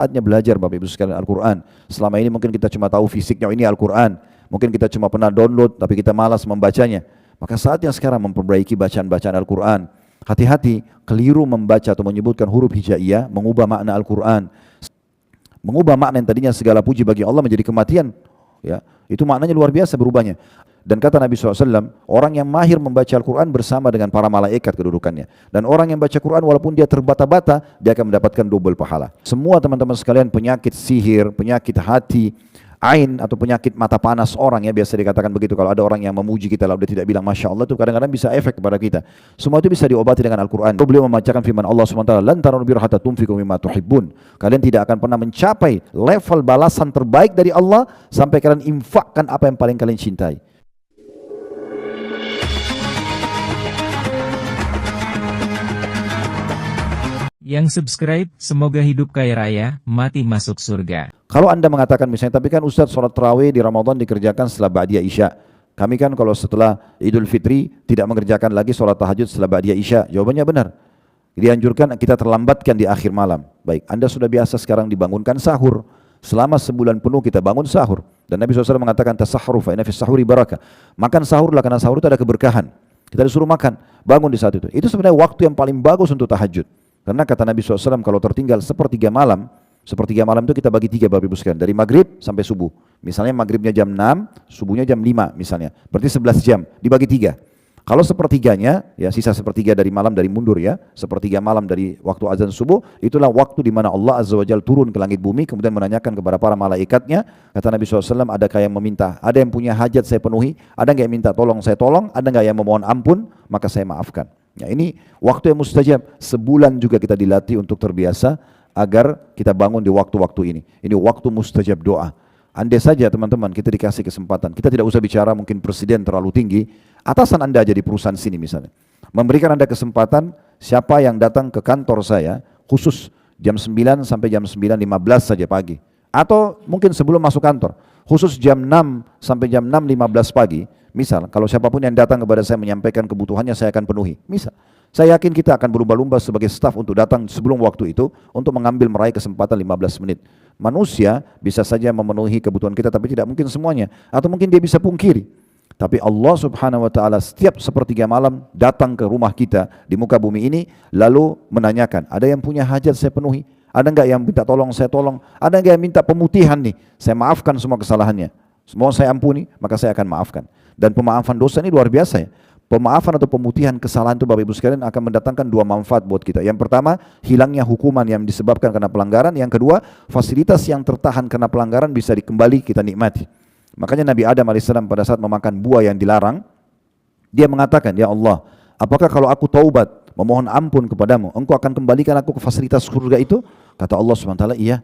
Saatnya belajar Bapak Ibu sekalian Al-Quran. Selama ini mungkin kita cuma tahu fisiknya, ini Al-Quran. Mungkin kita cuma pernah download tapi kita malas membacanya. Maka saatnya sekarang memperbaiki bacaan-bacaan Al-Quran. Hati-hati keliru membaca atau menyebutkan huruf hijaiyah mengubah makna Al-Quran. Mengubah makna yang tadinya segala puji bagi Allah menjadi kematian. Ya, itu maknanya luar biasa berubahnya. Dan kata Nabi SAW, orang yang mahir membaca Al-Quran bersama dengan para malaikat kedudukannya. Dan orang yang baca Quran walaupun dia terbata-bata, dia akan mendapatkan double pahala. Semua teman-teman sekalian penyakit sihir, penyakit hati, ain atau penyakit mata panas orang, ya biasa dikatakan begitu. Kalau ada orang yang memuji kita lalu dia tidak bilang Masya Allah, itu kadang-kadang bisa efek kepada kita. Semua itu bisa diobati dengan Al-Quran. Beliau membacakan firman Allah SWT, lan tarawul birra hatta tunfiqu mimma tuhibbun. Kalian tidak akan pernah mencapai level balasan terbaik dari Allah sampai kalian infakkan apa yang paling kalian cintai. Yang subscribe, semoga hidup kaya raya, mati masuk surga. Kalau Anda mengatakan misalnya, tapi kan Ustadz sholat tarawih di Ramadan dikerjakan setelah Ba'diyah Isya. Kami kan kalau setelah Idul Fitri tidak mengerjakan lagi sholat tahajud setelah Ba'diyah Isya. Jawabannya benar. Dianjurkan kita terlambatkan di akhir malam. Baik, Anda sudah biasa sekarang dibangunkan sahur. Selama sebulan penuh kita bangun sahur. Dan Nabi SAW mengatakan, tasahharu fa inna fis sahuri barakah. Makan sahurlah karena sahur itu ada keberkahan. Kita disuruh makan, bangun di saat itu. Itu sebenarnya waktu yang paling bagus untuk tahajud. Karena kata Nabi SAW kalau tertinggal sepertiga malam itu kita bagi tiga Bapak Ibu sekalian. Dari maghrib sampai subuh. Misalnya maghribnya jam 6, subuhnya jam 5 misalnya. Berarti 11 jam, dibagi tiga. Kalau sepertiganya, ya sisa sepertiga dari malam dari mundur ya. Sepertiga malam dari waktu azan subuh, itulah waktu di mana Allah Azza wa Jalla turun ke langit bumi. Kemudian menanyakan kepada para malaikatnya. Kata Nabi SAW, adakah yang meminta? Ada yang punya hajat saya penuhi? Ada nggak yang minta tolong saya tolong? Ada nggak yang memohon ampun? Maka saya maafkan. Ya, ini waktu yang mustajab. Sebulan juga kita dilatih untuk terbiasa agar kita bangun di waktu-waktu ini. Ini waktu mustajab doa. Andai saja teman-teman kita dikasih kesempatan, kita tidak usah bicara mungkin presiden terlalu tinggi, atasan Anda aja di perusahaan sini misalnya, memberikan Anda kesempatan, siapa yang datang ke kantor saya khusus jam 9 sampai jam 9.15 saja pagi, atau mungkin sebelum masuk kantor khusus jam 6 sampai jam 6.15 pagi. Misal, kalau siapapun yang datang kepada saya menyampaikan kebutuhannya, saya akan penuhi. Misal, saya yakin kita akan berlomba-lomba sebagai staf untuk datang sebelum waktu itu, untuk mengambil meraih kesempatan 15 menit. Manusia bisa saja memenuhi kebutuhan kita, tapi tidak mungkin semuanya. Atau mungkin dia bisa pungkiri. Tapi Allah Subhanahu wa ta'ala setiap sepertiga malam datang ke rumah kita di muka bumi ini, lalu menanyakan, ada yang punya hajat saya penuhi? Ada enggak yang minta tolong saya tolong? Ada enggak yang minta pemutihan nih? Saya maafkan semua kesalahannya. Semua saya ampuni, maka saya akan maafkan. Dan pemaafan dosa ini luar biasa ya. Pemaafan atau pemutihan kesalahan itu Bapak Ibu sekalian akan mendatangkan dua manfaat buat kita. Yang pertama, hilangnya hukuman yang disebabkan karena pelanggaran. Yang kedua, fasilitas yang tertahan karena pelanggaran bisa dikembali kita nikmati. Makanya Nabi Adam AS pada saat memakan buah yang dilarang, dia mengatakan, ya Allah, apakah kalau aku taubat, memohon ampun kepadamu, engkau akan kembalikan aku ke fasilitas surga itu? Kata Allah SWT, iya,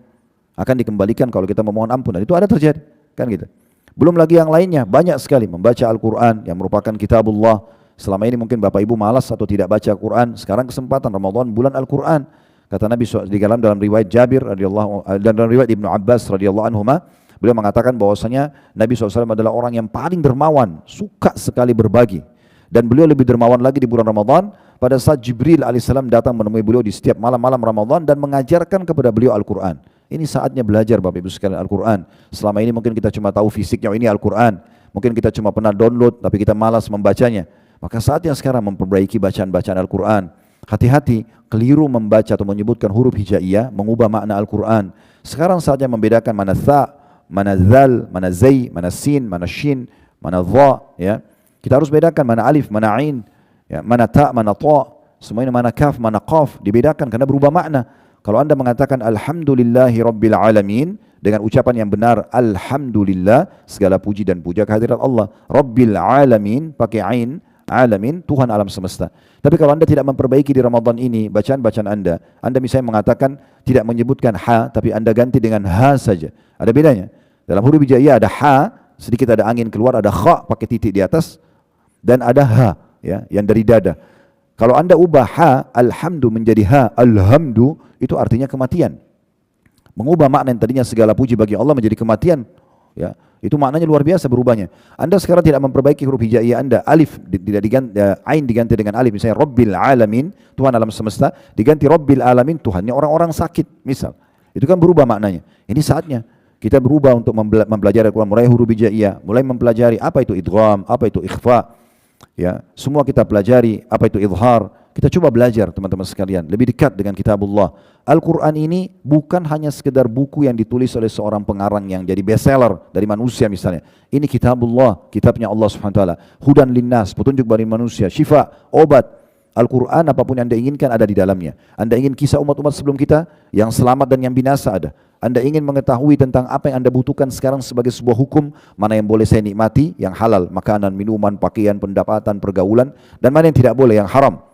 akan dikembalikan kalau kita memohon ampun. Dan itu ada terjadi, kan gitu. Belum lagi yang lainnya, banyak sekali membaca Al-Quran yang merupakan kitabullah. Selama ini mungkin Bapak Ibu malas atau tidak baca Al-Quran. Sekarang kesempatan Ramadan, bulan Al-Quran. Kata Nabi di dalam riwayat Jabir dan dalam riwayat Ibnu Abbas radhiyallahu anhuma, beliau mengatakan bahwasanya Nabi SAW adalah orang yang paling dermawan, suka sekali berbagi. Dan beliau lebih dermawan lagi di bulan Ramadan pada saat Jibril alaihissalam datang menemui beliau di setiap malam-malam Ramadan dan mengajarkan kepada beliau Al-Quran. Ini saatnya belajar Bapak Ibu sekalian Al-Quran. Selama ini mungkin kita cuma tahu fisiknya, ini Al-Quran. Mungkin kita cuma pernah download tapi kita malas membacanya. Maka saatnya sekarang memperbaiki bacaan-bacaan Al-Quran. Hati-hati keliru membaca atau menyebutkan huruf hijaiyah mengubah makna Al-Quran. Sekarang saatnya membedakan mana tha, mana zal, mana zai, mana sin, mana shin, mana dha, ya. Kita harus bedakan mana alif, mana ain, ya, mana ta, mana ta. Semuanya mana kaf, mana qaf, dibedakan karena berubah makna. Kalau Anda mengatakan Alhamdulillahi Rabbil Alamin dengan ucapan yang benar, Alhamdulillah, segala puji dan puja kehadirat Allah. Rabbil Alamin, pakai ain, alamin, Tuhan alam semesta. Tapi kalau Anda tidak memperbaiki di Ramadan ini bacaan-bacaan Anda misalnya mengatakan tidak menyebutkan ha, tapi Anda ganti dengan ha saja. Ada bedanya. Dalam huruf hijaiyah ada ha, sedikit ada angin keluar, ada kha pakai titik di atas, dan ada ha, ya, yang dari dada. Kalau Anda ubah ha, alhamdu menjadi ha, alhamdu, itu artinya kematian. Mengubah makna yang tadinya segala puji bagi Allah menjadi kematian. Ya, itu maknanya luar biasa berubahnya. Anda sekarang tidak memperbaiki huruf hijaiyah Anda, alif tidak diganti, ain diganti dengan alif, misalnya Rabbil Alamin, Tuhan alam semesta, diganti Rabbil Alamin, Tuhannya orang-orang sakit, misal. Itu kan berubah maknanya. Ini saatnya kita berubah untuk mempelajari Al-Quran, mulai huruf hijaiyah, mulai mempelajari apa itu idgham, apa itu ikhfa. Ya, semua kita pelajari apa itu izhar. Kita coba belajar teman-teman sekalian, lebih dekat dengan kitabullah. Al-Quran ini bukan hanya sekedar buku yang ditulis oleh seorang pengarang yang jadi bestseller dari manusia misalnya. Ini kitabullah, kitabnya Allah Subhanahu wa taala. Hudan linnas, petunjuk bagi manusia, syifa, obat. Al-Quran apapun yang Anda inginkan ada di dalamnya. Anda ingin kisah umat-umat sebelum kita yang selamat dan yang binasa ada. Anda ingin mengetahui tentang apa yang Anda butuhkan sekarang sebagai sebuah hukum, mana yang boleh saya nikmati, yang halal, makanan, minuman, pakaian, pendapatan, pergaulan, dan mana yang tidak boleh, yang haram.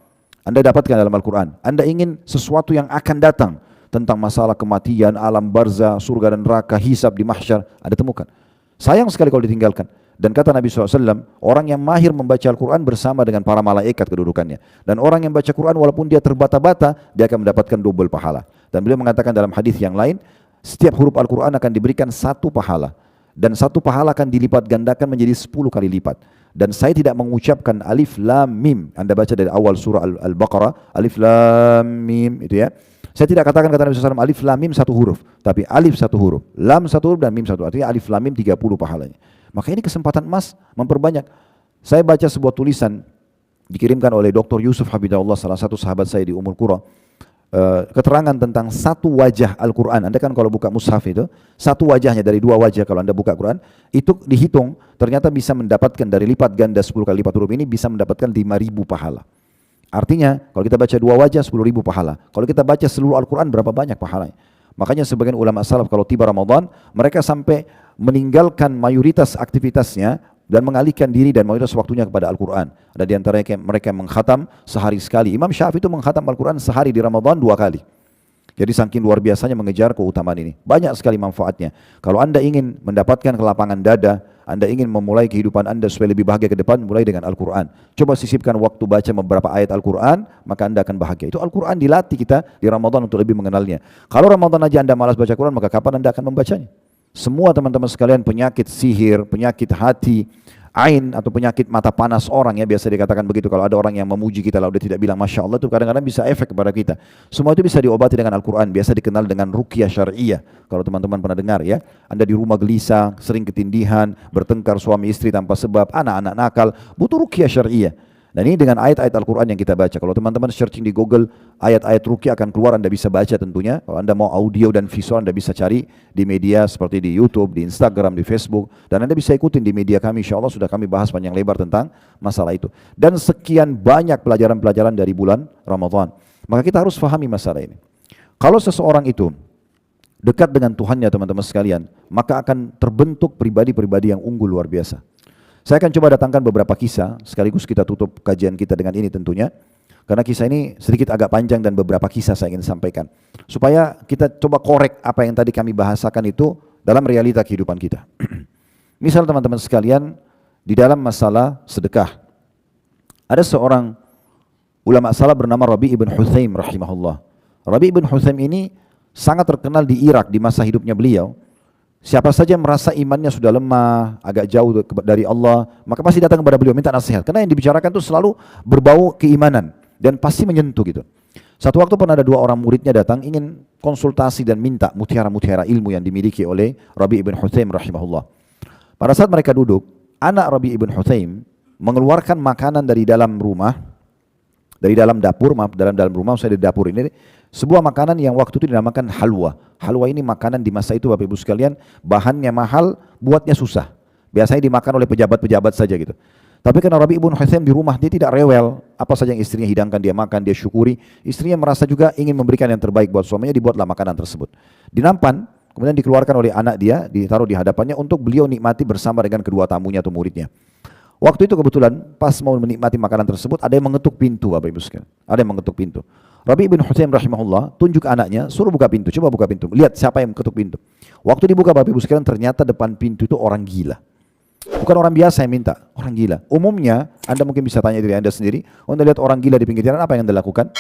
Anda dapatkan dalam Al-Quran. Anda ingin sesuatu yang akan datang tentang masalah kematian, alam barzah, surga dan neraka, hisab di mahsyar, Anda temukan. Sayang sekali kalau ditinggalkan. Dan kata Nabi SAW, orang yang mahir membaca Al-Quran bersama dengan para malaikat kedudukannya. Dan orang yang baca Quran walaupun dia terbata-bata, dia akan mendapatkan double pahala. Dan beliau mengatakan dalam hadis yang lain, setiap huruf Al-Quran akan diberikan 1 pahala. Dan 1 pahala akan dilipat gandakan menjadi 10 kali lipat. Dan saya tidak mengucapkan alif lam mim. Anda baca dari awal surah Al-Baqarah, alif lam mim itu ya. Saya tidak katakan kata Nabi SAW alif lam mim 1 huruf, tapi alif 1 huruf, lam 1 huruf dan mim 1. Artinya alif lam mim 30 pahalanya. Maka ini kesempatan emas memperbanyak. Saya baca sebuah tulisan dikirimkan oleh Dr. Yusuf Habibullah, salah satu sahabat saya di Ummul Qura. Keterangan tentang 1 wajah Al-Quran. Anda kan kalau buka mushaf itu, 1 wajahnya dari 2 wajah kalau Anda buka Quran, itu dihitung ternyata bisa mendapatkan dari lipat ganda 10 kali lipat huruf ini bisa mendapatkan 5.000 pahala. Artinya kalau kita baca 2 wajah 10.000 pahala. Kalau kita baca seluruh Al-Quran berapa banyak pahalanya? Makanya sebagian ulama salaf kalau tiba Ramadan, mereka sampai meninggalkan mayoritas aktivitasnya dan mengalihkan diri dan mayoritas waktunya kepada Al-Quran. Ada di antara mereka yang mengkhatam sehari sekali. Imam Syafi'i itu mengkhatam Al-Quran sehari di Ramadan 2 kali. Jadi saking luar biasanya mengejar keutamaan ini. Banyak sekali manfaatnya. Kalau Anda ingin mendapatkan kelapangan dada, Anda ingin memulai kehidupan Anda supaya lebih bahagia ke depan, mulai dengan Al-Quran. Coba sisipkan waktu baca beberapa ayat Al-Quran, maka Anda akan bahagia. Itu Al-Quran dilatih kita di Ramadan untuk lebih mengenalnya. Kalau Ramadan aja Anda malas baca Quran, maka kapan Anda akan membacanya? Semua teman-teman sekalian penyakit sihir, penyakit hati, ain atau penyakit mata panas orang ya biasa dikatakan begitu. Kalau ada orang yang memuji kita lalu dia tidak bilang Masya Allah itu kadang-kadang bisa efek kepada kita. Semua itu bisa diobati dengan Al-Quran. Biasa dikenal dengan ruqyah syariah. Kalau teman-teman pernah dengar ya. Anda di rumah gelisah, sering ketindihan, bertengkar suami istri tanpa sebab, anak-anak nakal, butuh ruqyah syariah. Dan ini dengan ayat-ayat Al-Quran yang kita baca. Kalau teman-teman searching di Google, ayat-ayat ruqyah akan keluar, Anda bisa baca tentunya. Kalau Anda mau audio dan visual, Anda bisa cari di media seperti di YouTube, di Instagram, di Facebook. Dan Anda bisa ikutin di media kami, insya Allah sudah kami bahas panjang lebar tentang masalah itu. Dan sekian banyak pelajaran-pelajaran dari bulan Ramadan. Maka kita harus fahami masalah ini. Kalau seseorang itu dekat dengan Tuhannya teman-teman sekalian, maka akan terbentuk pribadi-pribadi yang unggul luar biasa. Saya akan coba datangkan beberapa kisah, sekaligus kita tutup kajian kita dengan ini tentunya. Karena kisah ini sedikit agak panjang dan beberapa kisah saya ingin sampaikan. Supaya kita coba korek apa yang tadi kami bahasakan itu dalam realita kehidupan kita. Misal teman-teman sekalian, di dalam masalah sedekah. Ada seorang ulama salaf bernama Rabi' ibn Huthaim rahimahullah. Rabi' ibn Huthaim ini sangat terkenal di Irak di masa hidupnya beliau. Siapa saja merasa imannya sudah lemah, agak jauh dari Allah, maka pasti datang kepada beliau minta nasihat. Karena yang dibicarakan itu selalu berbau keimanan dan pasti menyentuh gitu. Satu waktu pernah ada 2 orang muridnya datang ingin konsultasi dan minta mutiara-mutiara ilmu yang dimiliki oleh Rabi' ibn Huthaim rahimahullah. Pada saat mereka duduk, anak Rabi' ibn Huthaim mengeluarkan makanan dari dalam rumah, dari dalam dapur, dalam rumah, saya di dapur ini, sebuah makanan yang waktu itu dinamakan halwa. Halwa ini makanan di masa itu Bapak Ibu sekalian, bahannya mahal, buatnya susah. Biasanya dimakan oleh pejabat-pejabat saja gitu. Tapi karena Rabi' ibn Huthaim di rumah, dia tidak rewel. Apa saja yang istrinya hidangkan, dia makan, dia syukuri. Istrinya merasa juga ingin memberikan yang terbaik buat suaminya, dibuatlah makanan tersebut. Dinampan, kemudian dikeluarkan oleh anak dia, ditaruh di hadapannya untuk beliau nikmati bersama dengan kedua tamunya atau muridnya. Waktu itu kebetulan pas mau menikmati makanan tersebut ada yang mengetuk pintu Bapak Ibu sekalian. Ada yang mengetuk pintu. Rabi' ibn Huthaim rahimahullah tunjuk anaknya suruh buka pintu, coba buka pintu. Lihat siapa yang ketuk pintu. Waktu dibuka Bapak Ibu sekalian ternyata depan pintu itu orang gila. Bukan orang biasa yang minta, orang gila. Umumnya Anda mungkin bisa tanya diri Anda sendiri, Anda lihat orang gila di pinggir jalan apa yang Anda lakukan?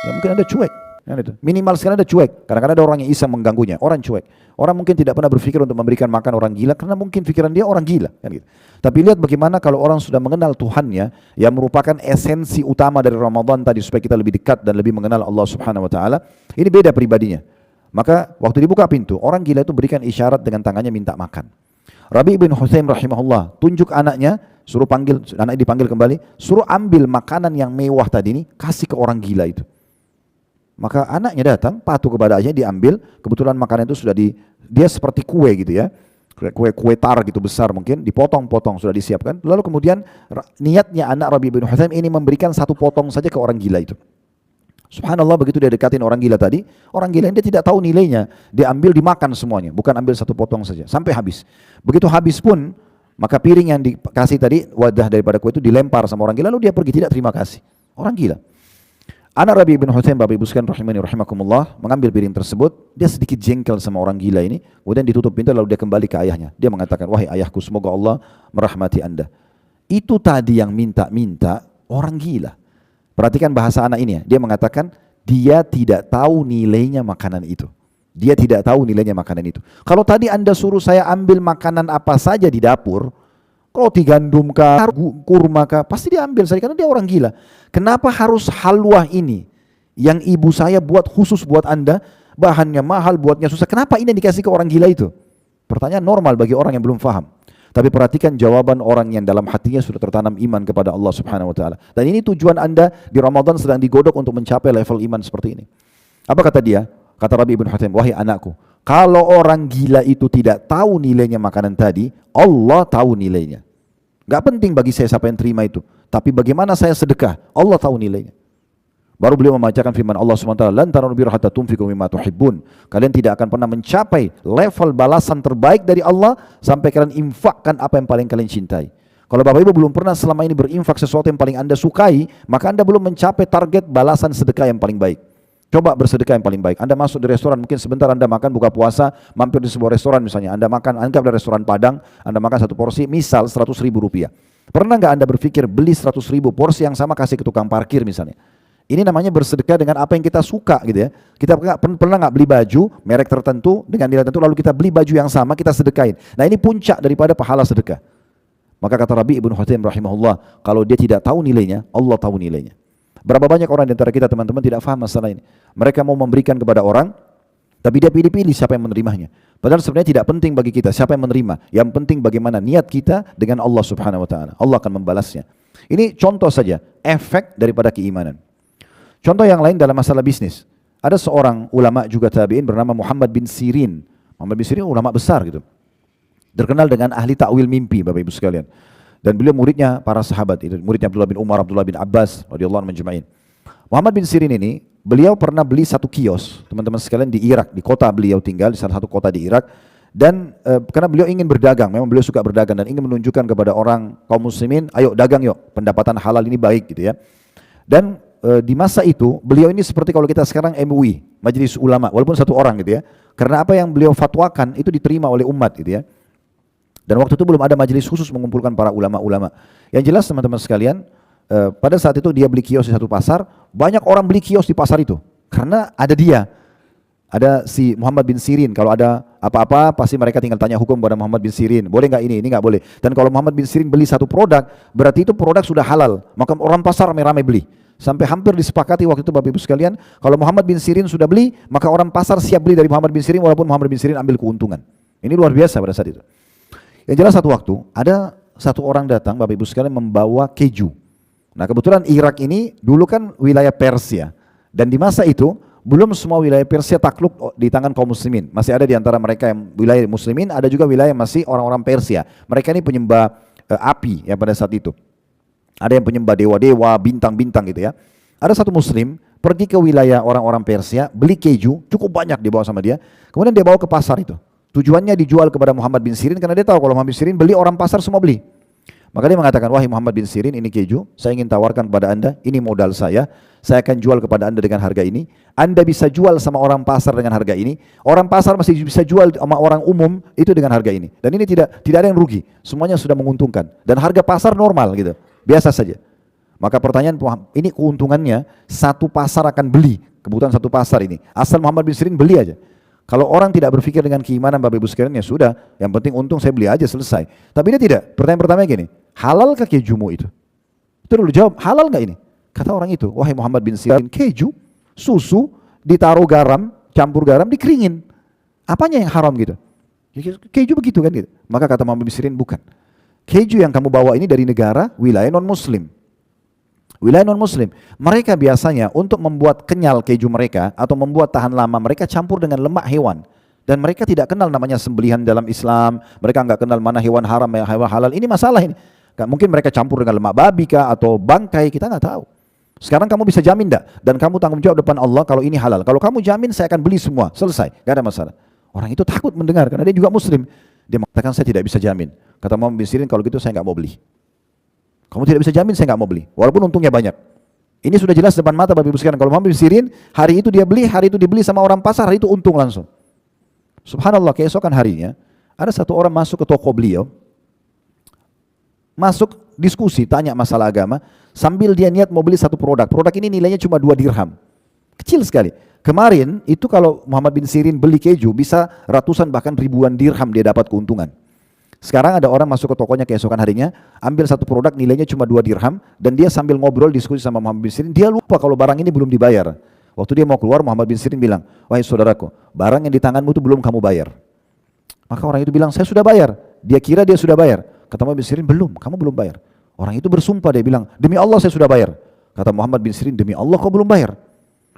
Ya mungkin Anda cuek. Kan itu. Minimal sekali Anda cuek. Kadang-kadang ada orang yang iseng mengganggunya, orang cuek. Orang mungkin tidak pernah berpikir untuk memberikan makan orang gila karena mungkin pikiran dia orang gila, kan gitu. Tapi lihat bagaimana kalau orang sudah mengenal Tuhannya yang merupakan esensi utama dari Ramadan tadi supaya kita lebih dekat dan lebih mengenal Allah Subhanahu wa taala. Ini beda pribadinya. Maka waktu dibuka pintu, orang gila itu berikan isyarat dengan tangannya minta makan. Rabi bin Husaim rahimahullah tunjuk anaknya, suruh panggil, anaknya dipanggil kembali, suruh ambil makanan yang mewah tadi ini, kasih ke orang gila itu. Maka anaknya datang, patuh kepada ayahnya, diambil, kebetulan makanan itu sudah dia seperti kue gitu ya, kue tar gitu besar mungkin, dipotong-potong sudah disiapkan. Lalu kemudian niatnya anak Rabi bin Husaim ini memberikan satu potong saja ke orang gila itu. Subhanallah, begitu dia dekatin orang gila tadi, orang gila ini dia tidak tahu nilainya, dia ambil dimakan semuanya, bukan ambil satu potong saja, sampai habis. Begitu habis pun, maka piring yang dikasih tadi, wadah daripada kue itu dilempar sama orang gila, lalu dia pergi, tidak terima kasih. Orang gila. Anak Rabi bin Husaim, Bapak Ibu sekalian rahimani rahimakumullah, mengambil piring tersebut, dia sedikit jengkel sama orang gila ini, kemudian ditutup pintu lalu dia kembali ke ayahnya. Dia mengatakan, wahai ayahku, semoga Allah merahmati Anda. Itu tadi yang minta-minta orang gila. Perhatikan bahasa anak ini ya, dia mengatakan dia tidak tahu nilainya makanan itu. Dia tidak tahu nilainya makanan itu. Kalau tadi Anda suruh saya ambil makanan apa saja di dapur, roti gandum kah, kurma kah, pasti dia ambil saja karena dia orang gila. Kenapa harus halwa ini yang ibu saya buat khusus buat Anda, bahannya mahal, buatnya susah. Kenapa ini yang dikasih ke orang gila itu? Pertanyaan normal bagi orang yang belum paham. Tapi perhatikan jawaban orang yang dalam hatinya sudah tertanam iman kepada Allah Subhanahu wa taala. Dan ini tujuan Anda di Ramadan sedang digodok untuk mencapai level iman seperti ini. Apa kata dia? Kata Rabi bin Husaim, wahai anakku, kalau orang gila itu tidak tahu nilainya makanan tadi, Allah tahu nilainya. Gak penting bagi saya siapa yang terima itu, tapi bagaimana saya sedekah, Allah tahu nilainya. Baru beliau membacakan firman Allah SWT, lan tanalu birra hatta tunfiqu mimma tuhibbun. Kalian tidak akan pernah mencapai level balasan terbaik dari Allah sampai kalian infakkan apa yang paling kalian cintai. Kalau Bapak Ibu belum pernah selama ini berinfak sesuatu yang paling Anda sukai, maka Anda belum mencapai target balasan sedekah yang paling baik. Coba bersedekah yang paling baik. Anda masuk di restoran, mungkin sebentar Anda makan buka puasa, mampir di sebuah restoran misalnya. Anda makan, anggap dari restoran Padang, Anda makan satu porsi, misal 100.000 rupiah. Pernah nggak Anda berpikir beli 100.000 porsi yang sama kasih ke tukang parkir misalnya? Ini namanya bersedekah dengan apa yang kita suka gitu ya. Kita pernah nggak beli baju merek tertentu dengan nilai tertentu, lalu kita beli baju yang sama kita sedekahin. Nah ini puncak daripada pahala sedekah. Maka kata Rabi ibn Husaim rahimahullah, kalau dia tidak tahu nilainya, Allah tahu nilainya. Berapa banyak orang di antara kita teman-teman tidak faham masalah ini. Mereka mau memberikan kepada orang, tapi dia pilih-pilih siapa yang menerimanya. Padahal sebenarnya tidak penting bagi kita siapa yang menerima. Yang penting bagaimana niat kita dengan Allah Subhanahu wa taala. Allah akan membalasnya. Ini contoh saja efek daripada keimanan. Contoh yang lain dalam masalah bisnis. Ada seorang ulama juga tabi'in bernama Muhammad bin Sirin. Muhammad bin Sirin ulama besar gitu. Terkenal dengan ahli ta'wil mimpi, Bapak Ibu sekalian. Dan beliau muridnya para sahabat, itu muridnya Abdullah bin Umar, Abdullah bin Abbas radhiyallahu anhum majma'in. Muhammad bin Sirin ini, beliau pernah beli satu kios, teman-teman sekalian, di Irak, di kota beliau tinggal, di salah satu kota di Irak. Dan karena beliau ingin berdagang, memang beliau suka berdagang dan ingin menunjukkan kepada orang kaum muslimin, ayo dagang yuk, pendapatan halal ini baik gitu ya. Dan di masa itu, beliau ini seperti kalau kita sekarang MUI, Majelis Ulama, walaupun satu orang gitu ya. Karena apa yang beliau fatwakan itu diterima oleh umat gitu ya. Dan waktu itu belum ada majelis khusus mengumpulkan para ulama-ulama. Yang jelas teman-teman sekalian, pada saat itu dia beli kios di satu pasar, banyak orang beli kios di pasar itu. Karena ada dia, ada si Muhammad bin Sirin. Kalau ada apa-apa, pasti mereka tinggal tanya hukum kepada Muhammad bin Sirin. Boleh nggak ini nggak boleh. Dan kalau Muhammad bin Sirin beli satu produk, berarti itu produk sudah halal. Maka orang pasar ramai-ramai beli. Sampai hampir disepakati waktu itu Bapak Ibu sekalian, kalau Muhammad bin Sirin sudah beli, maka orang pasar siap beli dari Muhammad bin Sirin walaupun Muhammad bin Sirin ambil keuntungan. Ini luar biasa pada saat itu. Yang jelas satu waktu, ada satu orang datang, Bapak Ibu sekalian, membawa keju. Nah kebetulan Irak ini dulu kan wilayah Persia. Dan di masa itu, belum semua wilayah Persia takluk di tangan kaum muslimin. Masih ada di antara mereka yang wilayah muslimin, ada juga wilayah masih orang-orang Persia. Mereka ini penyembah api ya pada saat itu. Ada yang penyembah dewa-dewa, bintang-bintang gitu ya. Ada satu muslim, pergi ke wilayah orang-orang Persia, beli keju, cukup banyak dibawa sama dia. Kemudian dia bawa ke pasar itu. Tujuannya dijual kepada Muhammad bin Sirin karena dia tahu kalau Muhammad bin Sirin beli, orang pasar semua beli. Maka dia mengatakan, wahai Muhammad bin Sirin, ini keju, saya ingin tawarkan kepada anda, ini modal saya akan jual kepada anda dengan harga ini. Anda bisa jual sama orang pasar dengan harga ini, orang pasar masih bisa jual sama orang umum itu dengan harga ini. Dan ini tidak ada yang rugi, semuanya sudah menguntungkan. Dan harga pasar normal gitu, biasa saja. Maka pertanyaan, ini keuntungannya satu pasar akan beli, kebutuhan satu pasar ini. Asal Muhammad bin Sirin beli aja. Kalau orang tidak berpikir dengan keimanan Bapak Ibu sekalian, ya sudah, yang penting untung saya beli aja selesai. Tapi dia tidak. Pertanyaan pertamanya gini, halalkah kejumu itu? Itu dulu jawab, halal nggak ini? Kata orang itu, wahai Muhammad bin Sirin, keju, susu, ditaruh garam, campur garam, dikeringin. Apanya yang haram gitu? Keju begitu kan gitu. Maka kata Muhammad bin Sirin, bukan. Keju yang kamu bawa ini dari negara wilayah non-muslim. Wilayah non-muslim. Mereka biasanya untuk membuat kenyal keju mereka atau membuat tahan lama, mereka campur dengan lemak hewan. Dan mereka tidak kenal namanya sembelihan dalam Islam. Mereka enggak kenal mana hewan haram, hewan halal. Ini masalah ini. Mungkin mereka campur dengan lemak babi kah atau bangkai, kita enggak tahu. Sekarang kamu bisa jamin enggak? Dan kamu tanggung jawab depan Allah kalau ini halal. Kalau kamu jamin, saya akan beli semua. Selesai, enggak ada masalah. Orang itu takut mendengar karena dia juga muslim. Dia mengatakan saya tidak bisa jamin. Kata Muhammad bin Sirin, kalau gitu saya enggak mau beli. Kamu tidak bisa jamin, saya enggak mau beli. Walaupun untungnya banyak. Ini sudah jelas depan mata Bapak Ibu sekalian. Kalau Muhammad bin Sirin, hari itu dia beli, hari itu dibeli sama orang pasar, hari itu untung langsung. Subhanallah, keesokan harinya, ada satu orang masuk ke toko beliau, masuk diskusi, tanya masalah agama, sambil dia niat mau beli satu produk. Produk ini nilainya cuma 2 dirham. Kecil sekali. Kemarin itu kalau Muhammad bin Sirin beli keju bisa ratusan bahkan ribuan dirham dia dapat keuntungan. Sekarang ada orang masuk ke tokonya keesokan harinya, ambil satu produk nilainya cuma 2 dirham dan dia sambil ngobrol diskusi sama Muhammad bin Sirin, dia lupa kalau barang ini belum dibayar. Waktu dia mau keluar, Muhammad bin Sirin bilang, wahai saudaraku, barang yang di tanganmu itu belum kamu bayar. Maka orang itu bilang, saya sudah bayar. Dia kira dia sudah bayar. Kata Muhammad bin Sirin, belum, kamu belum bayar. Orang itu bersumpah, dia bilang, demi Allah saya sudah bayar. Kata Muhammad bin Sirin, demi Allah kau belum bayar.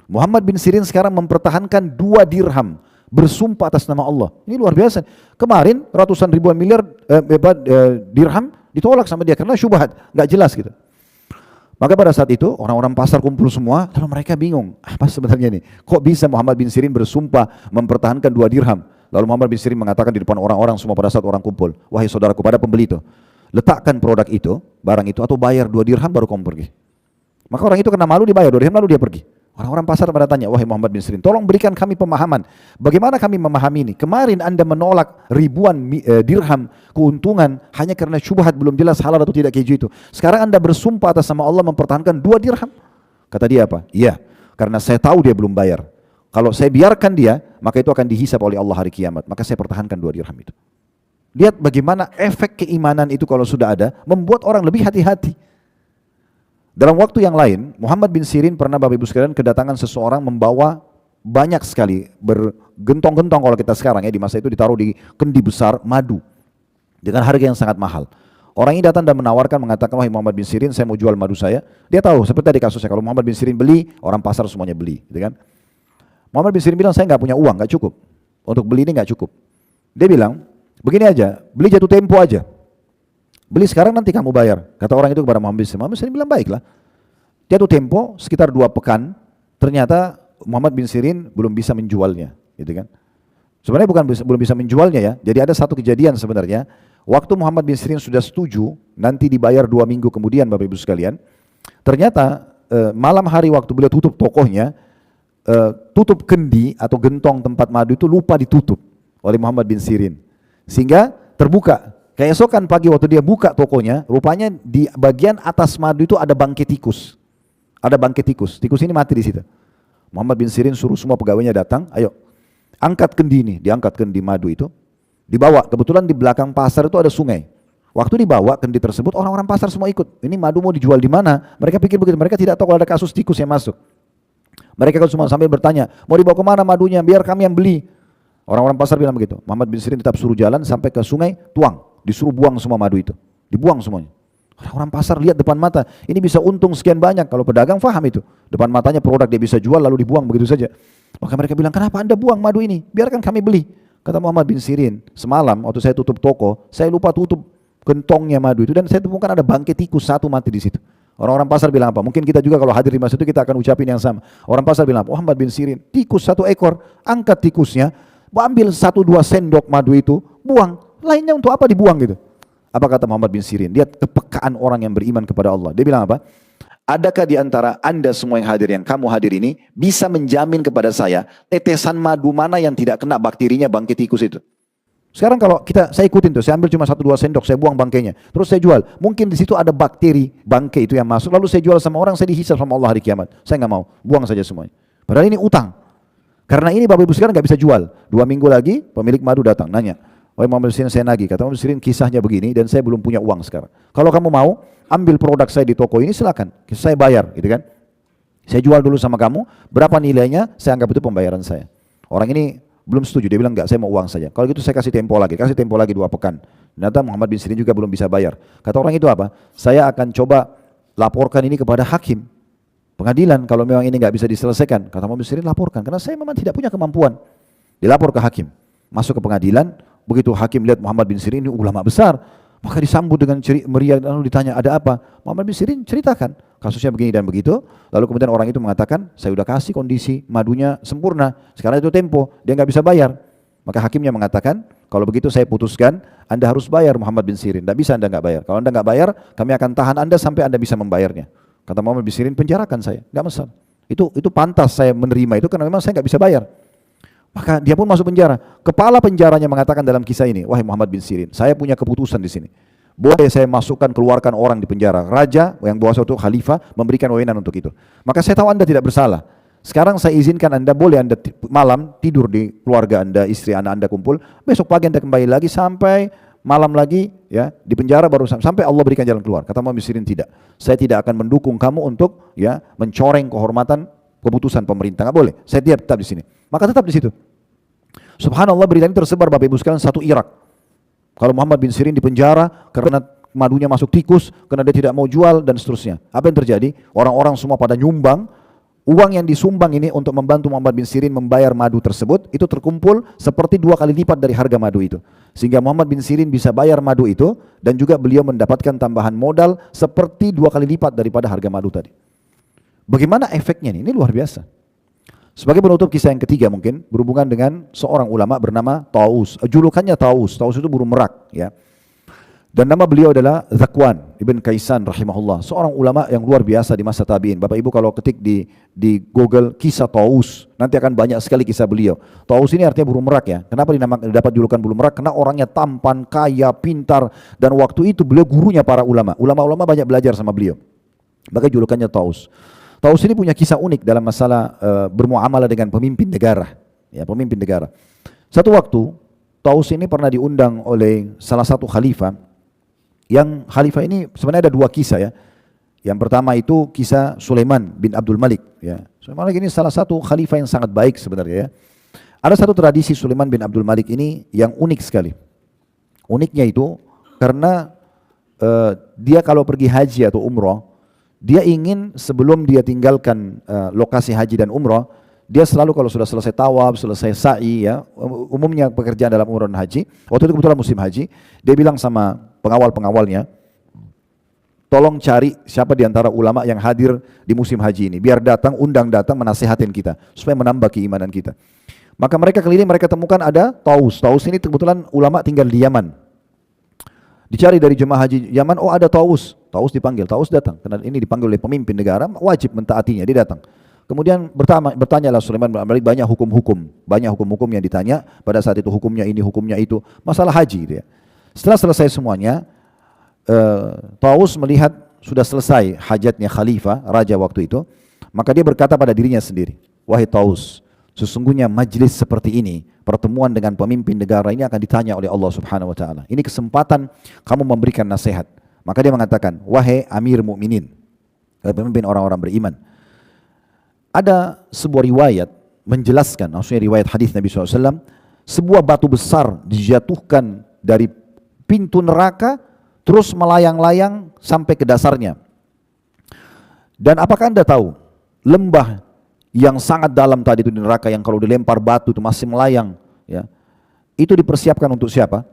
Muhammad bin Sirin sekarang mempertahankan 2 dirham, bersumpah atas nama Allah. Ini luar biasa. Kemarin ratusan ribuan miliar dirham ditolak sama dia karena syubhat, nggak jelas gitu. Maka pada saat itu orang-orang pasar kumpul semua, lalu mereka bingung, apa sebenarnya nih? Kok bisa Muhammad bin Sirin bersumpah mempertahankan 2 dirham? Lalu Muhammad bin Sirin mengatakan di depan orang-orang semua pada saat orang kumpul, wahai saudaraku, pada pembeli itu, letakkan produk itu, barang itu, atau bayar 2 dirham baru kamu pergi. Maka orang itu kena malu, dibayar 2 dirham lalu dia pergi. Orang-orang pasar pada tanya, wahai Muhammad bin Sirin, tolong berikan kami pemahaman. Bagaimana kami memahami ini? Kemarin Anda menolak ribuan dirham keuntungan hanya karena syubhat belum jelas halal atau tidak keju itu. Sekarang Anda bersumpah atas nama Allah mempertahankan 2 dirham. Kata dia apa? Iya, karena saya tahu dia belum bayar. Kalau saya biarkan dia, maka itu akan dihisab oleh Allah hari kiamat. Maka saya pertahankan 2 dirham itu. Lihat bagaimana efek keimanan itu kalau sudah ada, membuat orang lebih hati-hati. Dalam waktu yang lain, Muhammad bin Sirin pernah Bapak Ibu sekalian kedatangan seseorang membawa banyak sekali, bergentong-gentong kalau kita sekarang ya, di masa itu ditaruh di kendi besar madu dengan harga yang sangat mahal. Orang ini datang dan menawarkan, mengatakan, wahai Muhammad bin Sirin, saya mau jual madu saya. Dia tahu, seperti tadi kasusnya, kalau Muhammad bin Sirin beli, orang pasar semuanya beli, gitu kan? Muhammad bin Sirin bilang, saya nggak punya uang, nggak cukup. Untuk beli ini nggak cukup. Dia bilang, begini aja, beli jatuh tempo aja. Beli sekarang nanti kamu bayar. Kata orang itu kepada Muhammad bin Sirin. Muhammad bin Sirin bilang, baiklah. Jatuh tempo sekitar 2 pekan, ternyata Muhammad bin Sirin belum bisa menjualnya, gitu kan? Sebenarnya bukan belum bisa menjualnya ya. Jadi ada satu kejadian sebenarnya. Waktu Muhammad bin Sirin sudah setuju, nanti dibayar 2 minggu kemudian Bapak Ibu sekalian. Ternyata malam hari waktu beliau tutup tokohnya, tutup kendi atau gentong tempat madu itu lupa ditutup oleh Muhammad bin Sirin. Sehingga terbuka. Keesokan pagi waktu dia buka tokonya, rupanya di bagian atas madu itu ada bangkai tikus. Ada bangkai tikus. Tikus ini mati di situ. Muhammad bin Sirin suruh semua pegawainya datang, ayo angkat kendi ini, diangkat kendi madu itu, dibawa. Kebetulan di belakang pasar itu ada sungai. Waktu dibawa kendi tersebut, orang-orang pasar semua ikut. Ini madu mau dijual di mana? Mereka pikir begitu. Mereka tidak tahu kalau ada kasus tikus yang masuk. Mereka kan semua sambil bertanya, mau dibawa kemana madunya? Biar kami yang beli. Orang-orang pasar bilang begitu. Muhammad bin Sirin tetap suruh jalan sampai ke sungai, tuang. Disuruh buang semua madu itu. Dibuang semuanya. Orang pasar lihat depan mata, ini bisa untung sekian banyak. Kalau pedagang faham itu. Depan matanya produk dia bisa jual lalu dibuang begitu saja. Maka mereka bilang, kenapa Anda buang madu ini? Biarkan kami beli. Kata Muhammad bin Sirin, semalam waktu saya tutup toko, saya lupa tutup gentongnya madu itu dan saya temukan ada bangkai tikus satu mati di situ. Orang-orang pasar bilang apa? Mungkin kita juga kalau hadir di masa itu kita akan ucapin yang sama. Orang pasar bilang, Muhammad bin Sirin, tikus 1 ekor, angkat tikusnya, ambil 1-2 sendok madu itu, buang. Lainnya untuk apa dibuang gitu? Apa kata Muhammad bin Sirin? Lihat kepekaan orang yang beriman kepada Allah. Dia bilang apa? Adakah di antara Anda semua yang hadir, yang kamu hadir ini, bisa menjamin kepada saya tetesan madu mana yang tidak kena bakterinya bangkai tikus itu? Sekarang kalau saya ikutin tuh, saya ambil cuma 1-2 sendok, saya buang bangkainya, terus saya jual. Mungkin di situ ada bakteri bangkai itu yang masuk, lalu saya jual sama orang, saya dihisab sama Allah hari kiamat. Saya nggak mau, buang saja semuanya. Padahal ini utang. Karena ini Bapak Ibu sekarang nggak bisa jual. 2 minggu lagi pemilik madu datang, nanya, wahai Muhammad bin Sirin, saya nagih. Kata Muhammad bin Sirin, kisahnya begini dan saya belum punya uang sekarang. Kalau kamu mau ambil produk saya di toko ini, silakan, saya bayar, gitu kan? Saya jual dulu sama kamu, berapa nilainya? Saya anggap itu pembayaran saya. Orang ini belum setuju, dia bilang enggak, saya mau uang saja. Kalau gitu saya kasih tempo lagi 2 pekan. Ternyata Muhammad bin Sirin juga belum bisa bayar. Kata orang itu apa? Saya akan coba laporkan ini kepada hakim pengadilan kalau memang ini enggak bisa diselesaikan. Kata Muhammad bin Sirin, laporkan, karena saya memang tidak punya kemampuan. Dilapor ke hakim, masuk ke pengadilan. Begitu hakim lihat Muhammad bin Sirin ini ulama besar, maka disambut dengan meriah, lalu ditanya ada apa. Muhammad bin Sirin ceritakan kasusnya begini dan begitu. Lalu kemudian orang itu mengatakan, saya sudah kasih kondisi madunya sempurna, sekarang itu tempo, dia nggak bisa bayar. Maka hakimnya mengatakan, kalau begitu saya putuskan, Anda harus bayar Muhammad bin Sirin. Tidak bisa Anda nggak bayar. Kalau Anda nggak bayar, kami akan tahan Anda sampai Anda bisa membayarnya. Kata Muhammad bin Sirin, penjarakan saya, nggak masalah. Itu pantas saya menerima itu karena memang saya nggak bisa bayar. Maka dia pun masuk penjara. Kepala penjaranya mengatakan dalam kisah ini, wahai Muhammad bin Sirin, saya punya keputusan di sini. Boleh saya masukkan, keluarkan orang di penjara. Raja yang berkuasa itu khalifah memberikan wewenang untuk itu. Maka saya tahu Anda tidak bersalah. Sekarang saya izinkan Anda, boleh Anda malam tidur di keluarga Anda, istri anak Anda kumpul. Besok pagi Anda kembali lagi sampai malam lagi ya di penjara baru sampai Allah berikan jalan keluar. Kata Muhammad bin Sirin, tidak. Saya tidak akan mendukung kamu untuk ya mencoreng kehormatan keputusan pemerintah. Nggak boleh. Saya tetap di sini. Maka tetap di situ. Subhanallah, berita ini tersebar Bapak Ibu sekalian satu Irak. Kalau Muhammad bin Sirin di penjara karena madunya masuk tikus, karena dia tidak mau jual dan seterusnya. Apa yang terjadi? Orang-orang semua pada nyumbang. Uang yang disumbang ini untuk membantu Muhammad bin Sirin membayar madu tersebut, itu terkumpul seperti 2 kali lipat dari harga madu itu. Sehingga Muhammad bin Sirin bisa bayar madu itu, dan juga beliau mendapatkan tambahan modal seperti 2 kali lipat daripada harga madu tadi. Bagaimana efeknya ini? Ini luar biasa. Sebagai penutup, kisah yang ketiga mungkin berhubungan dengan seorang ulama bernama Taus. Julukannya Taus. Taus itu burung merak, ya. Dan nama beliau adalah Zakwan ibn Kaisan rahimahullah. Seorang ulama yang luar biasa di masa tabi'in. Bapak Ibu kalau ketik di Google kisah Taus, nanti akan banyak sekali kisah beliau. Taus ini artinya burung merak ya. Kenapa dapat julukan burung merak? Karena orangnya tampan, kaya, pintar, dan waktu itu beliau gurunya para ulama. Ulama-ulama banyak belajar sama beliau. Maka julukannya Taus. Taus ini punya kisah unik dalam masalah bermuamalah dengan pemimpin negara. Ya, pemimpin negara. Satu waktu, Taus ini pernah diundang oleh salah satu khalifah. Yang khalifah ini sebenarnya ada 2 kisah ya. Yang pertama itu kisah Sulaiman bin Abdul Malik. Ya. Sulaiman ini salah satu khalifah yang sangat baik sebenarnya ya. Ada satu tradisi Sulaiman bin Abdul Malik ini yang unik sekali. Uniknya itu karena dia kalau pergi haji atau umrah, dia ingin sebelum dia tinggalkan lokasi haji dan umrah, dia selalu kalau sudah selesai tawaf, selesai sa'i ya, umumnya pekerjaan dalam umrah dan haji, waktu itu kebetulan musim haji, dia bilang sama pengawal-pengawalnya, tolong cari siapa di antara ulama yang hadir di musim haji ini, biar datang, undang datang menasihatin kita, supaya menambah keimanan kita. Maka mereka keliling, mereka temukan ada Taus. Taus ini kebetulan ulama tinggal di Yaman. Dicari dari jemaah haji Yaman, oh ada Taus. Taus dipanggil, Taus datang. Karena ini dipanggil oleh pemimpin negara, wajib mentaatinya, dia datang. Kemudian bertanyalah Sulaiman bin Abdul Malik, banyak hukum-hukum yang ditanya. Pada saat itu hukumnya ini, hukumnya itu, masalah haji gitu ya. Setelah selesai semuanya, Taus melihat sudah selesai hajatnya khalifah, raja waktu itu. Maka dia berkata pada dirinya sendiri, wahai Taus, sesungguhnya majlis seperti ini, pertemuan dengan pemimpin negara ini akan ditanya oleh Allah Subhanahu wa taala. Ini kesempatan kamu memberikan nasihat. Maka dia mengatakan, wahai Amir Mukminin, pemimpin orang-orang beriman. Ada sebuah riwayat menjelaskan, maksudnya riwayat hadis Nabi SAW, sebuah batu besar dijatuhkan dari pintu neraka, terus melayang-layang sampai ke dasarnya. Dan apakah Anda tahu, lembah yang sangat dalam tadi itu di neraka, yang kalau dilempar batu itu masih melayang, ya, itu dipersiapkan untuk siapa?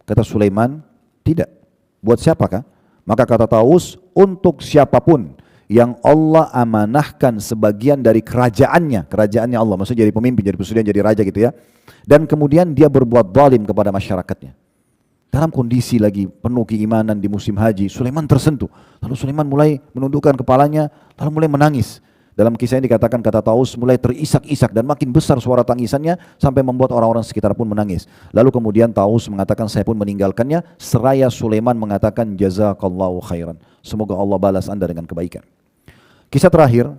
Kata Sulaiman, tidak. Buat siapakah? Maka kata Taus, untuk siapapun yang Allah amanahkan sebagian dari kerajaannya Allah, maksudnya jadi pemimpin, jadi presiden, jadi raja gitu ya, dan kemudian dia berbuat zalim kepada masyarakatnya. Dalam kondisi lagi penuh keimanan di musim haji, Sulaiman tersentuh. Lalu Sulaiman mulai menundukkan kepalanya, lalu mulai menangis. Dalam kisah ini dikatakan kata Taus mulai terisak-isak dan makin besar suara tangisannya sampai membuat orang-orang sekitar pun menangis. Lalu kemudian Taus mengatakan saya pun meninggalkannya, seraya Sulaiman mengatakan jazakallahu khairan. Semoga Allah balas Anda dengan kebaikan. Kisah terakhir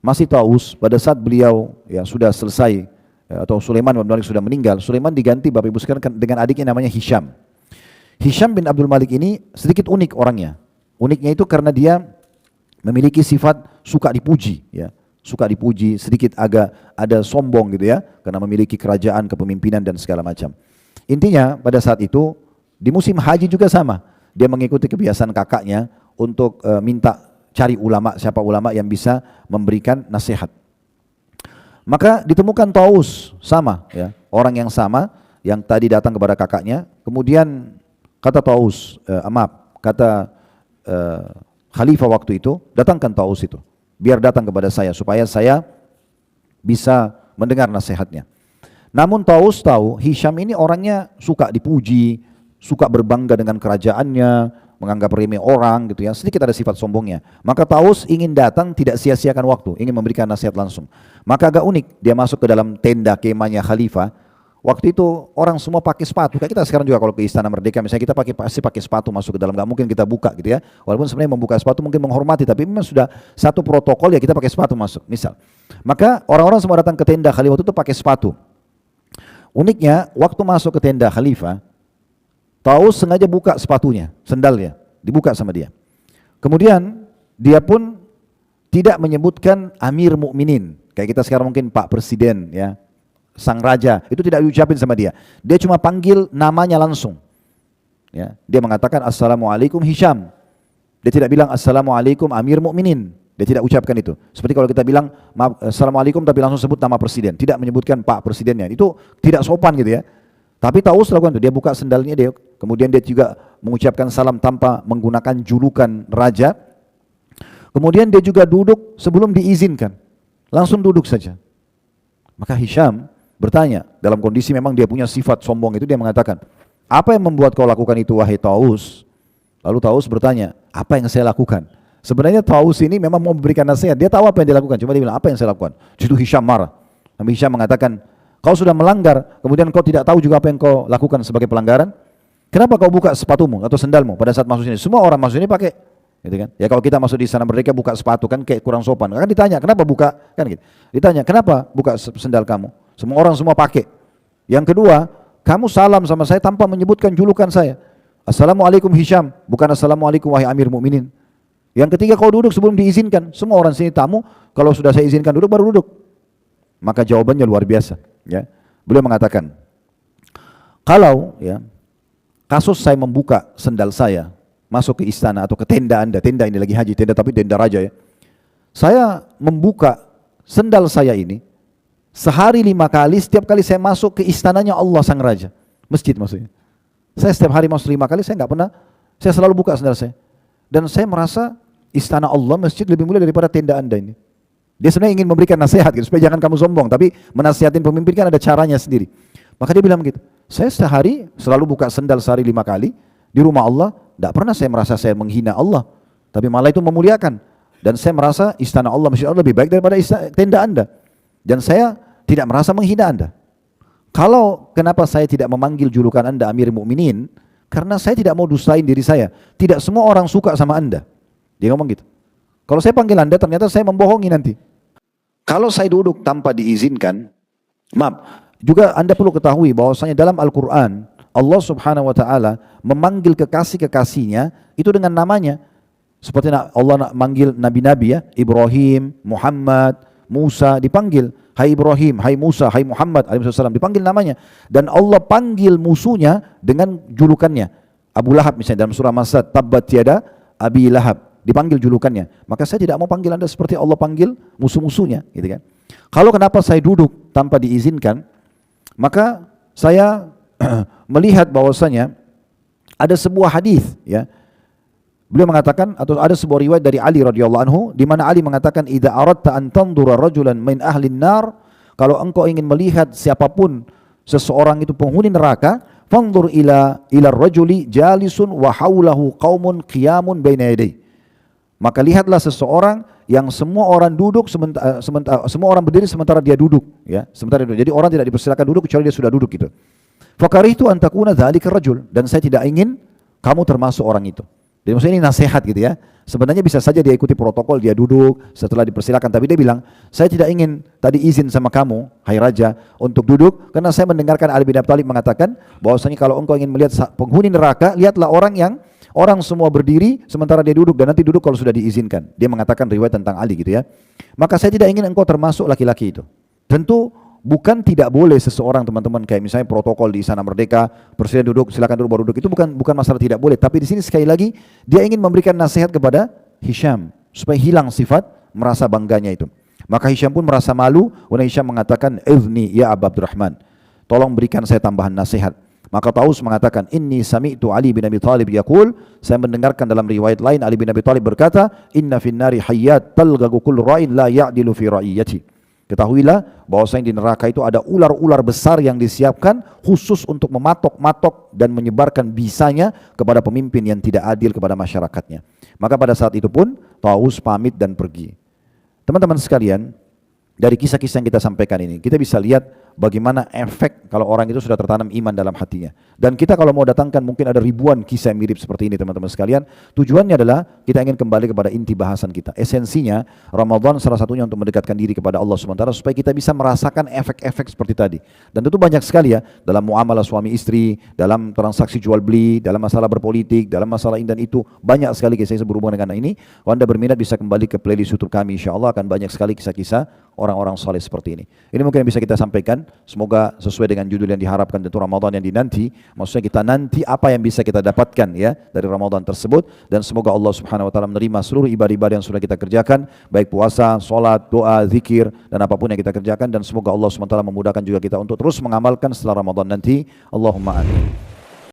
masih Taus pada saat beliau ya sudah selesai atau Sulaiman bin Abdul Malik sudah meninggal. Sulaiman diganti Bapak Ibu sekalian dengan adiknya namanya Hisham. Hisham bin Abdul Malik ini sedikit unik orangnya. Uniknya itu karena dia memiliki sifat suka dipuji, ya, suka dipuji, sedikit agak ada sombong gitu ya, karena memiliki kerajaan, kepemimpinan dan segala macam. Intinya pada saat itu di musim haji juga sama, dia mengikuti kebiasaan kakaknya untuk minta cari ulama, siapa ulama yang bisa memberikan nasihat. Maka ditemukan Taus, sama ya, orang yang sama yang tadi datang kepada kakaknya. Kemudian kata Taus, kata khalifah waktu itu, datangkan Taus itu, biar datang kepada saya supaya saya bisa mendengar nasihatnya. Namun Taus tahu Hisham ini orangnya suka dipuji, suka berbangga dengan kerajaannya, menganggap remeh orang gitu ya, sedikit ada sifat sombongnya. Maka Taus ingin datang tidak sia-siakan waktu, ingin memberikan nasihat langsung. Maka agak unik, dia masuk ke dalam tenda kemahnya khalifah. Waktu itu orang semua pakai sepatu, kayak kita sekarang juga kalau ke Istana Merdeka misalnya kita pasti pakai sepatu masuk ke dalam, gak mungkin kita buka gitu ya. Walaupun sebenarnya membuka sepatu mungkin menghormati, tapi memang sudah satu protokol ya kita pakai sepatu masuk misal. Maka orang-orang semua datang ke tenda khalifah waktu itu pakai sepatu. Uniknya waktu masuk ke tenda khalifah, Taus sengaja buka sepatunya, sendalnya, dibuka sama dia. Kemudian dia pun tidak menyebutkan Amir Mukminin, kayak kita sekarang mungkin Pak Presiden ya, Sang Raja, itu tidak diucapin sama dia. Dia cuma panggil namanya langsung. Ya, dia mengatakan Assalamualaikum Hisham. Dia tidak bilang Assalamualaikum Amir Mukminin. Dia tidak ucapkan itu. Seperti kalau kita bilang Assalamualaikum tapi langsung sebut nama presiden, tidak menyebutkan Pak Presidennya. Itu tidak sopan gitu ya. Tapi Taus lakukan itu, dia buka sendalnya dia, kemudian dia juga mengucapkan salam tanpa menggunakan julukan raja. Kemudian dia juga duduk sebelum diizinkan, langsung duduk saja. Maka Hisham bertanya, dalam kondisi memang dia punya sifat sombong itu, dia mengatakan, apa yang membuat kau lakukan itu wahai Taus? Lalu Taus bertanya, apa yang saya lakukan? Sebenarnya Taus ini memang mau memberikan nasihat, dia tahu apa yang dia lakukan, cuma dia bilang, apa yang saya lakukan? Situ Hisham marah. Nabi Hisham mengatakan, kau sudah melanggar, kemudian kau tidak tahu juga apa yang kau lakukan sebagai pelanggaran. Kenapa kau buka sepatumu atau sendalmu pada saat masuk sini? Semua orang masuk sini pakai, gitu kan? Ya kalau kita masuk di Istana Merdeka buka sepatu kan kayak kurang sopan. Kan ditanya, kenapa buka? Kan gitu. Ditanya, kenapa buka sendal kamu? Semua orang semua pakai. Yang kedua, kamu salam sama saya tanpa menyebutkan julukan saya. Assalamualaikum Hisham, bukan Assalamualaikum wahai Amir Mukminin. Yang ketiga, kau duduk sebelum diizinkan. Semua orang sini tamu, kalau sudah saya izinkan duduk baru duduk. Maka jawabannya luar biasa. Ya, beliau mengatakan, kalau ya kasus saya membuka sendal saya masuk ke istana atau ke tenda Anda, tenda ini lagi haji, tenda tapi tenda raja ya, saya membuka sendal saya ini sehari 5 kali, setiap kali saya masuk ke istananya Allah sang raja, masjid maksudnya. Saya setiap hari masuk 5 kali, saya nggak pernah, saya selalu buka sendal saya, dan saya merasa istana Allah, masjid lebih mulia daripada tenda Anda ini. Dia sebenarnya ingin memberikan nasihat gitu, supaya jangan kamu sombong, tapi menasihatin pemimpin kan ada caranya sendiri. Maka dia bilang begitu, saya sehari selalu buka sendal sehari 5 kali di rumah Allah, tidak pernah saya merasa saya menghina Allah, tapi malah itu memuliakan. Dan saya merasa istana Allah, masjid Allah lebih baik daripada tenda Anda. Dan saya tidak merasa menghina Anda. Kalau kenapa saya tidak memanggil julukan Anda Amir Mukminin? Karena saya tidak mau dustain diri saya. Tidak semua orang suka sama Anda. Dia ngomong gitu. Kalau saya panggil Anda ternyata saya membohongi nanti. Kalau saya duduk tanpa diizinkan, maaf, juga Anda perlu ketahui bahwasanya dalam Al-Quran, Allah subhanahu wa ta'ala memanggil kekasih-kekasihnya itu dengan namanya. Seperti Allah manggil nabi-nabi ya, Ibrahim, Muhammad, Musa, dipanggil, hai Ibrahim, hai Musa, hai Muhammad, alaihissalam, dipanggil namanya. Dan Allah panggil musuhnya dengan julukannya. Abu Lahab misalnya dalam surah Masad, tabbat yada Abi Lahab, dipanggil julukannya. Maka saya tidak mau panggil Anda seperti Allah panggil musuh-musuhnya, gitu kan. Kalau kenapa saya duduk tanpa diizinkan, maka saya melihat bahwasanya ada sebuah hadis ya. Beliau mengatakan, atau ada sebuah riwayat dari Ali radhiyallahu anhu di mana Ali mengatakan, idza aradta an tandura rajulan min ahli nar, kalau engkau ingin melihat siapapun seseorang itu penghuni neraka, fanzur ila rajuli jalisun wa haulahu qaumun qiyamun baina yadayhi. Maka lihatlah seseorang yang semua orang duduk semua orang berdiri sementara dia duduk ya, sementara duduk. Jadi orang tidak dipersilakan duduk kecuali dia sudah duduk gitu. Fakarihtu an takuna dzalika rajul, dan saya tidak ingin kamu termasuk orang itu. Jadi maksudnya ini nasihat gitu ya. Sebenarnya bisa saja dia ikuti protokol, dia duduk setelah dipersilakan, tapi dia bilang, saya tidak ingin tadi izin sama kamu, hai raja, untuk duduk, karena saya mendengarkan Ali bin Abi Thalib mengatakan bahwasanya kalau engkau ingin melihat penghuni neraka, lihatlah orang yang Orang semua berdiri sementara dia duduk, dan nanti duduk kalau sudah diizinkan. Dia mengatakan riwayat tentang Ali gitu ya. Maka saya tidak ingin engkau termasuk laki-laki itu. Tentu bukan tidak boleh seseorang, teman-teman, kayak misalnya protokol di Istana Merdeka, presiden duduk, silakan duduk baru duduk. Itu bukan masalah tidak boleh, tapi di sini sekali lagi dia ingin memberikan nasihat kepada Hisham supaya hilang sifat merasa bangganya itu. Maka Hisham pun merasa malu. Kemudian Hisham mengatakan, "Idzni ya Abu Abdurrahman, tolong berikan saya tambahan nasihat." Maka Taus mengatakan, "Inni sami'tu Ali bin Abi Thalib yaqul," saya mendengarkan dalam riwayat lain Ali bin Abi Thalib berkata, "Inna fin nari hayyat talghagu kullu ra'in la ya'dilu fi ra'iyati." Ketahuilah bahwasanya di neraka itu ada ular-ular besar yang disiapkan khusus untuk mematok-matok dan menyebarkan bisanya kepada pemimpin yang tidak adil kepada masyarakatnya. Maka pada saat itu pun Taus pamit dan pergi. Teman-teman sekalian, dari kisah-kisah yang kita sampaikan ini, kita bisa lihat bagaimana efek kalau orang itu sudah tertanam iman dalam hatinya. Dan kita kalau mau datangkan mungkin ada ribuan kisah yang mirip seperti ini, teman-teman sekalian. Tujuannya adalah kita ingin kembali kepada inti bahasan kita. Esensinya, Ramadan salah satunya untuk mendekatkan diri kepada Allah SWT supaya kita bisa merasakan efek-efek seperti tadi. Dan tentu banyak sekali ya, dalam muamalah suami istri, dalam transaksi jual beli, dalam masalah berpolitik, dalam masalah ini dan itu, banyak sekali kisah yang berhubungan dengan ini. Kalau Anda berminat bisa kembali ke playlist YouTube kami, insya Allah akan banyak sekali kisah-kisah orang-orang saleh seperti ini. Ini mungkin yang bisa kita sampaikan. Semoga sesuai dengan judul yang diharapkan, tentu Ramadan yang dinanti. Maksudnya kita nanti apa yang bisa kita dapatkan ya dari Ramadan tersebut. Dan semoga Allah Subhanahu Wa Taala menerima seluruh ibadah-ibadah yang sudah kita kerjakan, baik puasa, solat, doa, zikir, dan apapun yang kita kerjakan. Dan semoga Allah Subhanahu Wa Taala memudahkan juga kita untuk terus mengamalkan setelah Ramadan nanti. Allahumma amin.